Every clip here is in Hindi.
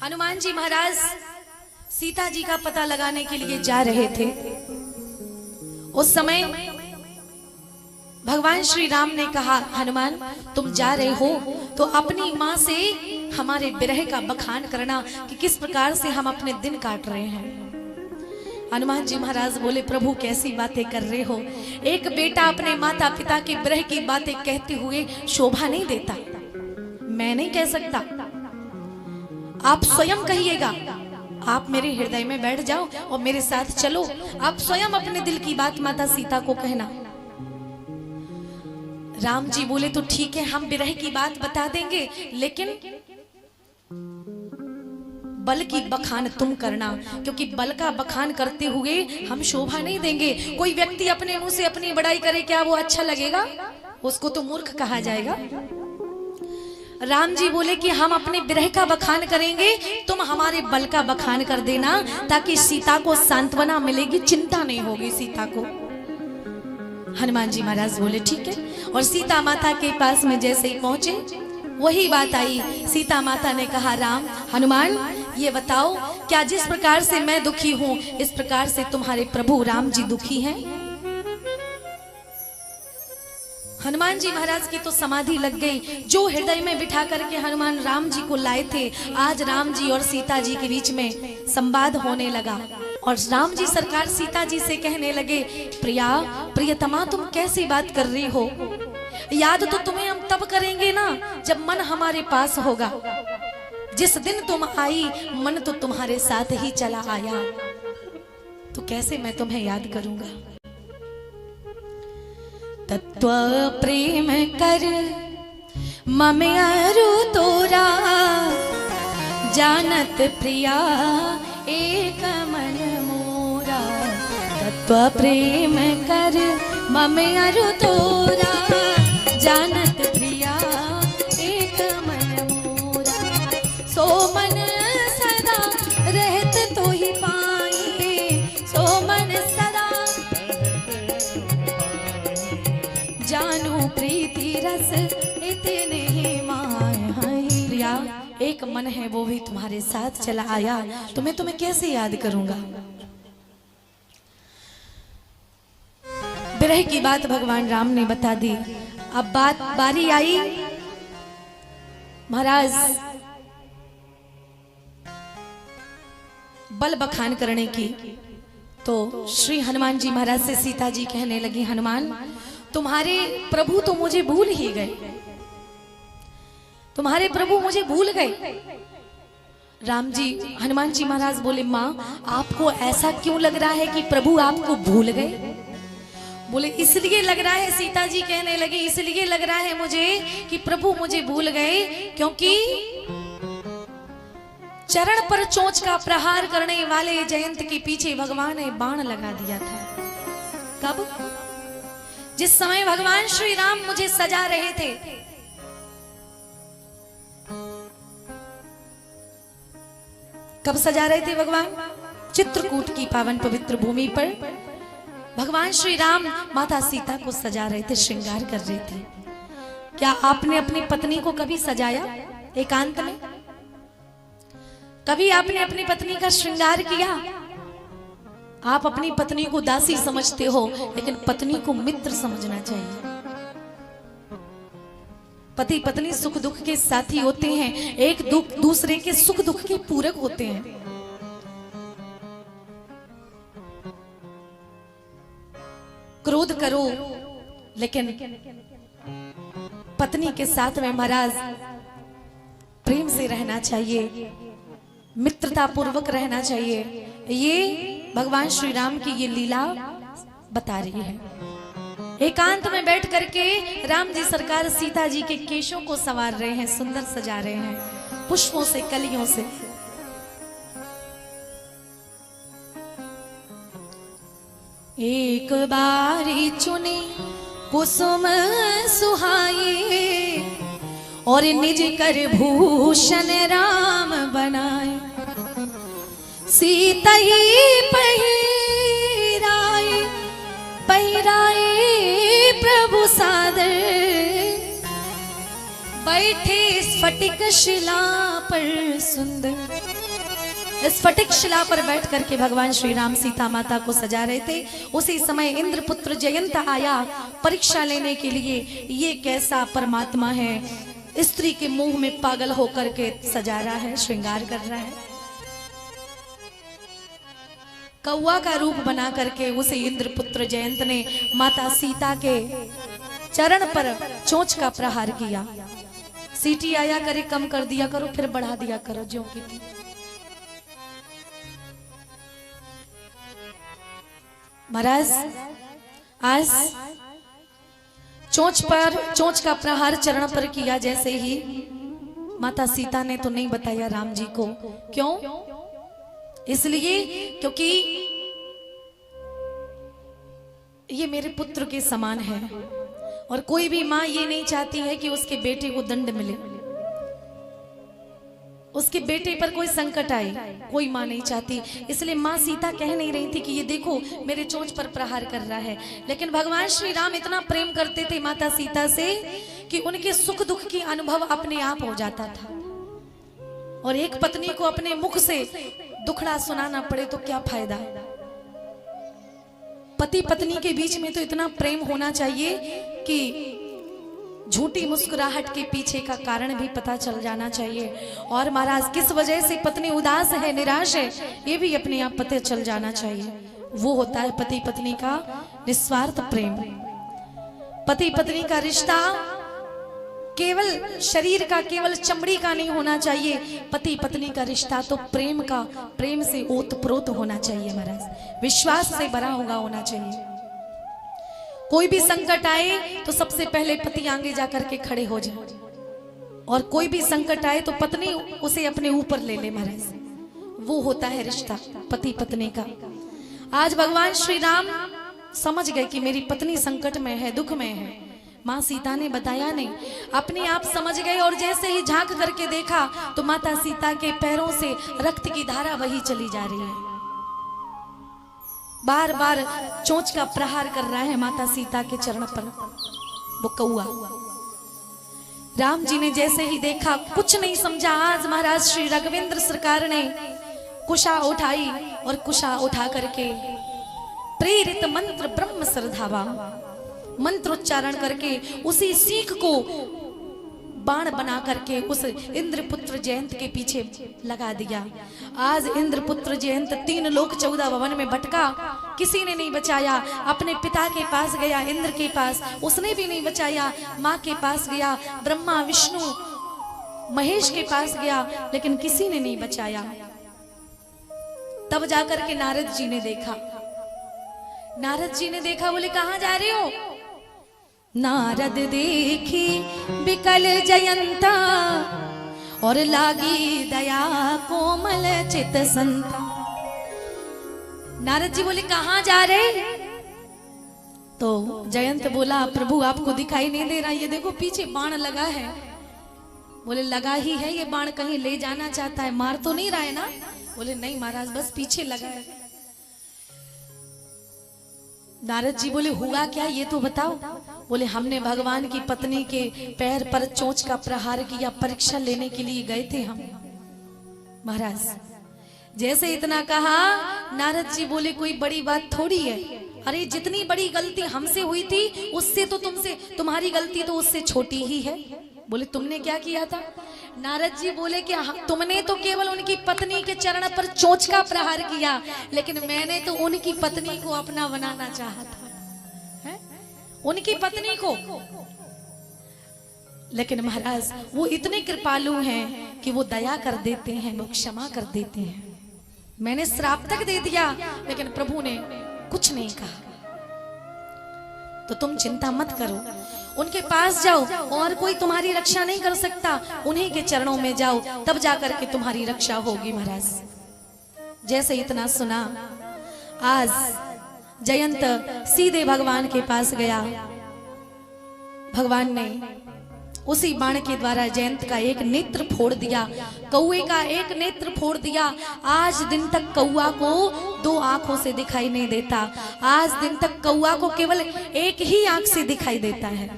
हनुमान जी महाराज सीता जी का पता लगाने के लिए जा रहे थे। उस समय भगवान श्री राम ने कहा, हनुमान तुम जा रहे हो तो अपनी माँ से हमारे विरह का बखान करना कि किस प्रकार से हम अपने दिन काट रहे हैं। हनुमान जी महाराज बोले, प्रभु कैसी बातें कर रहे हो। एक बेटा अपने माता पिता की विरह की बातें कहते हुए शोभा नहीं देता। मैं नहीं कह सकता, आप स्वयं कहिएगा। आप मेरे हृदय में बैठ जाओ और मेरे साथ चलो। आप स्वयं अपने दिल की बात माता सीता को कहना। राम जी बोले, तो ठीक है, हम विरह की बात बता देंगे, लेकिन बल की बखान तुम करना, क्योंकि बल का बखान करते हुए हम शोभा नहीं देंगे। कोई व्यक्ति अपने मुंह से अपनी बड़ाई करे, क्या वो अच्छा लगेगा? उसको तो मूर्ख कहा जाएगा। राम जी बोले कि हम अपने विरह का बखान करेंगे, तुम हमारे बल का बखान कर देना, ताकि सीता को सांत्वना मिलेगी, चिंता नहीं होगी सीता को। हनुमान जी महाराज बोले ठीक है, और सीता माता के पास में जैसे ही पहुंचे वही बात आई। सीता माता ने कहा, राम हनुमान ये बताओ, क्या जिस प्रकार से मैं दुखी हूं इस प्रकार से तुम्हारे प्रभु राम जी दुखी हैं? हनुमान जी महाराज की तो समाधि लग गई। जो हृदय में बिठा करके हनुमान राम जी को लाए थे, आज राम जी और सीता जी के बीच में संवाद होने लगा। और राम जी सरकार सीता जी से कहने लगे, प्रिया प्रियतमा तुम कैसी बात कर रही हो? याद तो तुम्हें हम तब करेंगे ना जब मन हमारे पास होगा। जिस दिन तुम आई मन तो तुम्हारे साथ ही चला आया, तो कैसे मैं तुम्हें याद करूंगा। तत्व प्रेम कर मम अरु तोरा, जानत प्रिया एक मन मोरा। तत्व प्रेम कर मम अरु तोरा, जानत प्रिया एक मन मोरा। सो मन सदा रहत तो ही पाई, सो मन सदा जानू प्रीति रस इतने ही माय। प्रिया एक मन है वो भी तुम्हारे साथ चला आया, तो मैं तुम्हें कैसे याद करूंगा। विरह की बात भगवान राम ने बता दी। अब बारी आई महाराज बल बखान करने की। तो श्री हनुमान जी महाराज से सीता जी कहने लगी, हनुमान तुम्हारे प्रभु तो मुझे भूल ही गए, तुम्हारे प्रभु मुझे भूल गए। राम जी हनुमान जी महाराज बोले, माँ आपको ऐसा क्यों लग रहा है कि प्रभु आपको भूल गए? बोले इसलिए लग रहा है, सीता जी कहने लगी, इसलिए लग रहा है मुझे कि प्रभु मुझे भूल गए, क्योंकि चरण पर चोंच का प्रहार करने वाले जयंत के पीछे भगवान ने बाण लगा दिया था। कब? जिस समय भगवान श्री राम मुझे सजा रहे थे। कब सजा रहे थे भगवान? चित्रकूट की पावन पवित्र भूमि पर भगवान श्री राम माता सीता को सजा रहे थे, श्रृंगार कर रहे थे। क्या आपने अपनी पत्नी को कभी सजाया एकांत में? कभी आपने अपनी पत्नी का श्रृंगार किया? आप अपनी पत्नी को दासी समझते हो, लेकिन पत्नी को मित्र समझना चाहिए। पति पत्नी सुख दुख के साथी होते हैं, एक दूसरे के सुख दुख के पूरक होते हैं। क्रोध करो, लेकिन पत्नी के साथ में महाराज प्रेम से रहना चाहिए, मित्रता पूर्वक रहना चाहिए। ये भगवान श्री राम की ये लीला बता रही है। एकांत में बैठ करके राम जी सरकार सीता जी के केशों को संवार रहे हैं, सुंदर सजा रहे हैं पुष्पों से, कलियों से। एक बारी चुनी कुसुम सुहाई, और निज कर भूषण राम बनाए। सीता ही पहिराए पहिराए प्रभु सादर, बैठे स्फटिक शिला पर सुंदर, स्फटिक शिला पर बैठ करके भगवान श्री राम सीता माता को सजा रहे थे। उसी समय इंद्रपुत्र जयंत आया परीक्षा लेने के लिए, ये कैसा परमात्मा है, स्त्री के मुंह में पागल होकर के सजा रहा है, श्रृंगार कर रहा है। कौआ का रूप बना करके उसे इंद्रपुत्र जयंत ने माता सीता के चरण पर चोंच का प्रहार किया। सीटी आया करे, कम कर दिया करो, फिर बढ़ा दिया करो ज्यों की थी। महाराज आज चोंच का प्रहार चरण पर किया जैसे ही, माता सीता ने तो नहीं बताया राम जी को। क्यों? इसलिए क्योंकि ये मेरे पुत्र के समान है और कोई भी माँ ये नहीं चाहती है कि उसके बेटे को दंड मिले, उसके बेटे पर कोई संकट आए, कोई माँ नहीं चाहती। इसलिए माँ सीता कह नहीं रही थी कि ये देखो मेरे चोंच पर प्रहार कर रहा है, लेकिन भगवान श्री राम इतना प्रेम करते थे माता सीता से कि उनके सुख दुख की अनुभव अपने आप हो जाता था। और एक पत्नी को अपने मुख से दुखड़ा सुनाना पड़े तो क्या फायदा। पति पत्नी के बीच में तो इतना प्रेम होना चाहिए कि झूठी मुस्कुराहट के पीछे का कारण भी पता चल जाना चाहिए। और महाराज किस वजह से पत्नी उदास है, निराश है, ये भी अपने आप पता चल जाना चाहिए। वो होता है पति पत्नी का निस्वार्थ प्रेम। पति पत्नी का रिश्ता केवल शरीर का, केवल चमड़ी का नहीं होना चाहिए। पति पत्नी का रिश्ता तो प्रेम का, प्रेम से ओतप्रोत होना चाहिए महाराज, विश्वास से भरा होना चाहिए। कोई भी संकट आए तो सबसे पहले पति आगे जाकर के खड़े हो जाए, और कोई भी संकट आए तो पत्नी उसे अपने ऊपर ले ले महाराज। वो होता है रिश्ता पति पत्नी का। आज भगवान श्री राम समझ गए कि मेरी पत्नी संकट में है, दुख में है। माँ सीता ने बताया नहीं, अपने आप समझ गए। और जैसे ही झांक करके देखा तो माता सीता के पैरों से रक्त की धारा वही चली जा रही है। बार बार चोंच का प्रहार कर रहा है माता सीता के चरण पर वो कौआ। राम जी ने जैसे ही देखा कुछ नहीं समझा। आज महाराज श्री राघवेंद्र सरकार ने कुशा उठाई और कुशा उठा करके प्रेरित मंत्र ब्रह्म सरधावा मंत्रोच्चारण करके उसी सीख को बाण बना करके उस इंद्रपुत्र जयंत के पीछे लगा दिया। आज इंद्रपुत्र जयंत 3 लोक 14 भवन में भटका, किसी ने नहीं बचाया। अपने पिता के पास गया, इंद्र के पास, उसने भी नहीं बचाया। माँ के पास गया, ब्रह्मा विष्णु महेश के पास गया, लेकिन किसी ने नहीं बचाया। तब जाकर के नारद जी ने देखा। नारद जी ने देखा, बोले कहाँ जा रहे हो? नारद देखी बिकल जयंता और लागी दया कोमल चित संता। नारद जी बोले कहाँ जा रहे? तो जयंत बोला प्रभु आपको दिखाई नहीं दे रहा, ये देखो पीछे बाण लगा है। बोले लगा ही है, ये बाण कहीं ले जाना चाहता है, मार तो नहीं रहा है ना? बोले नहीं महाराज बस पीछे लगा है। नारद जी बोले हुआ क्या ये तो बताओ। बोले हमने भगवान की पत्नी के पैर पर चोंच का प्रहार किया, परीक्षा लेने के लिए गए थे हम। महाराज जैसे इतना कहा, नारद जी बोले कोई बड़ी बात थोड़ी है। अरे जितनी बड़ी गलती हमसे हुई थी उससे तो तुम्हारी गलती तो उससे छोटी ही है। बोले तुमने क्या किया था? नारद जी बोले कि तुमने तो केवल उनकी पत्नी के चरण पर चोंच का प्रहार किया, लेकिन मैंने तो उनकी पत्नी को अपना बनाना चाहा था, है? उनकी पत्नी को। लेकिन महाराज वो इतने कृपालु हैं कि वो दया कर देते हैं, वो क्षमा कर देते हैं। मैंने श्राप तक दे दिया लेकिन प्रभु ने कुछ नहीं कहा। तो तुम चिंता मत करो, उनके पास जाओ, और कोई तुम्हारी रक्षा नहीं कर सकता। उन्हीं के चरणों में जाओ, तब जाकर के तुम्हारी रक्षा होगी। महाराज जैसे इतना सुना, आज जयंत सीधे भगवान के पास गया। भगवान ने उसी बाण के द्वारा जयंत का एक नेत्र फोड़ दिया, कौए का एक नेत्र फोड़ दिया। आज दिन तक कौआ को 2 आंखों से दिखाई नहीं देता। आज दिन तक कौआ को केवल एक ही आंख से दिखाई देता है।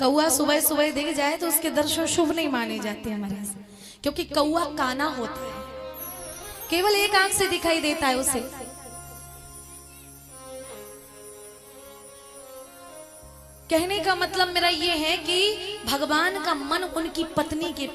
कौआ सुबह सुबह दिख जाए तो उसके दर्शन शुभ नहीं माने जाते हमारे यहाँ से, क्योंकि कौआ काना होता है, केवल एक आंख से दिखाई देता है उसे। कहने का मतलब मेरा ये है कि भगवान का मन उनकी पत्नी के